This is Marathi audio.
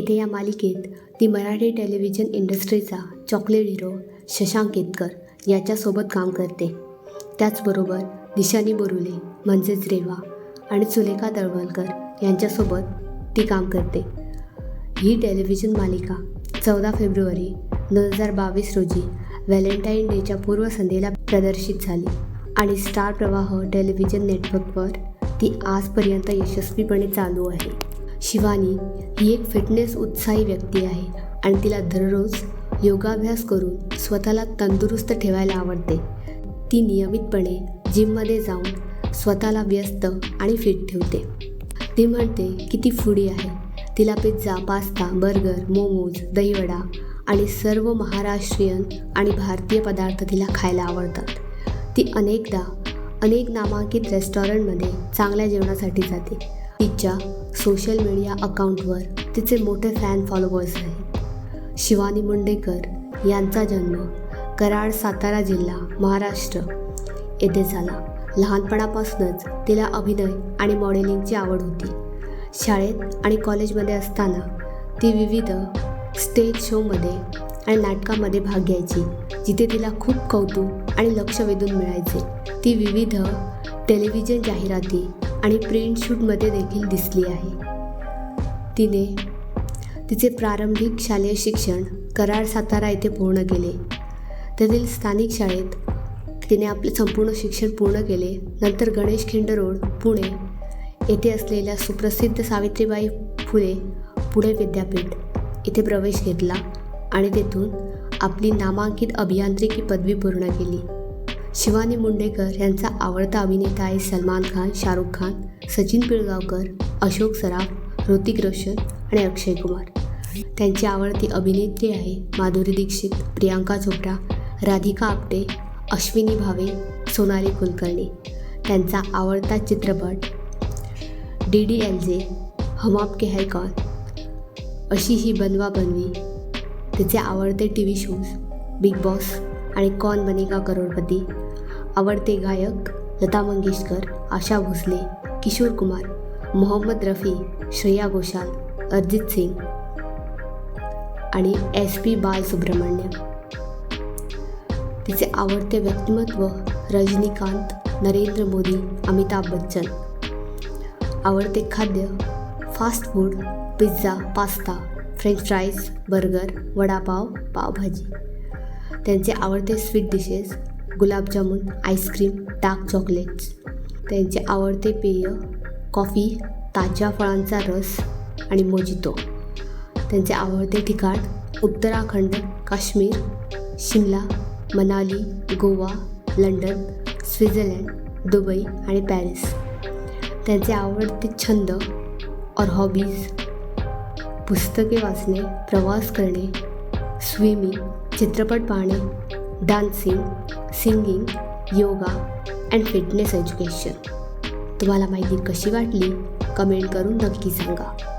येथे या मालिकेत ती मराठी टेलिव्हिजन इंडस्ट्रीचा चॉकलेट हिरो शशांक केतकर याच्यासोबत काम करते. त्याचबरोबर दिशानी बोरुले म्हणजेच रेवा आणि सुलेखा तळवलकर यांच्यासोबत ती काम करते. ही टेलिव्हिजन मालिका 14 फेब्रुवारी 2022 रोजी व्हॅलेंटाईन डेच्या पूर्वसंध्येला प्रदर्शित झाली आणि स्टार प्रवाह टेलिव्हिजन नेटवर्कवर ती आजपर्यंत यशस्वीपणे चालू आहे. शिवानी ही एक फिटनेस उत्साही व्यक्ती आहे आणि तिला दररोज योगाभ्यास करून स्वतःला तंदुरुस्त ठेवायला आवडते. ती नियमितपणे जिममध्ये जाऊन स्वतःला व्यस्त आणि फिट ठेवते. ती म्हणते की ती फूडी आहे. तिला pizza, pasta, burger, momos, dahi vada आणि सर्व महाराष्ट्रीयन आणि भारतीय पदार्थ तिला खायला आवडतात. ती अनेक नामांकित रेस्टॉरंटमध्ये चांगल्या जेवणासाठी जाते. तिच्या सोशल मीडिया अकाउंटवर तिचे मोठे फॅन फॉलोअर्स आहेत. शिवानी मुंडेकर यांचा जन्म कराड, सातारा जिल्हा, महाराष्ट्र येथे झाला. लहानपणापासूनच तिला अभिनय आणि मॉडेलिंगची आवड होती. शाळेत आणि कॉलेजमध्ये असताना ती विविध स्टेज शोमध्ये आणि नाटकामध्ये भाग घ्यायची, जिथे तिला खूप कौतुक आणि लक्ष वेधून मिळायचे. ती विविध टेलिव्हिजन जाहिराती आणि प्रिंट शूटमध्ये देखील दिसली आहे. तिने तिचे प्रारंभिक शालेय शिक्षण कराड, सातारा येथे पूर्ण केले. तेथील स्थानिक शाळेत तिने आपले संपूर्ण शिक्षण पूर्ण केले. नंतर गणेश खिंड रोड, पुणे येथे असलेल्या सुप्रसिद्ध सावित्रीबाई फुले पुणे विद्यापीठ येथे प्रवेश घेतला आणि तेथून आपली नामांकित अभियांत्रिकी पदवी पूर्ण केली. शिवानी मुंडेकर यांचा आवडता अभिनेता आहे सलमान खान, शाहरुख खान, सचिन पिळगावकर, अशोक सराफ, ऋतिक रोशन आणि अक्षय कुमार. त्यांची आवडती अभिनेत्री आहे माधुरी दीक्षित, प्रियांका चोप्रा, राधिका आपटे, अश्विनी भावे, सोनाली कुलकर्णी. त्यांचा आवडता चित्रपट DDLJ, हम आपके है कौन, अशी ही बनवा बनवी. तिचे आवडते TV शोज बिग बॉस आणि कौन बनेगा करोडपती. आवडते गायक लता मंगेशकर, आशा भोसले, किशोर कुमार, मोहम्मद रफी, श्रेया घोषाल, अरिजित सिंग आणि SP बालसुब्रमण्यम. तिचे आवडते व्यक्तिमत्व रजनीकांत, नरेंद्र मोदी, अमिताभ बच्चन. आवडते खाद्य fast food, pizza, pasta, French fries, burger, vada pav, pav bhaji. त्यांचे आवडते sweet dishes gulab jamun, ice cream, dark chocolates. त्यांचे आवडते पेय कॉफी, ताज्या फळांचा रस आणि मोजितो. त्यांचे आवडते ठिकाण Uttarakhand, Kashmir, Shimla, Manali, Goa, London, Switzerland, Dubai आणि पॅरिस. त्यांचे आवडते छंद और हॉबीज पुस्तके वाचणे, प्रवास करणे, स्विमिंग, चित्रपट पाहणे, dancing, singing, yoga and fitness education. तुम्हाला माहिती कशी वाटली कमेंट करून नक्की सांगा.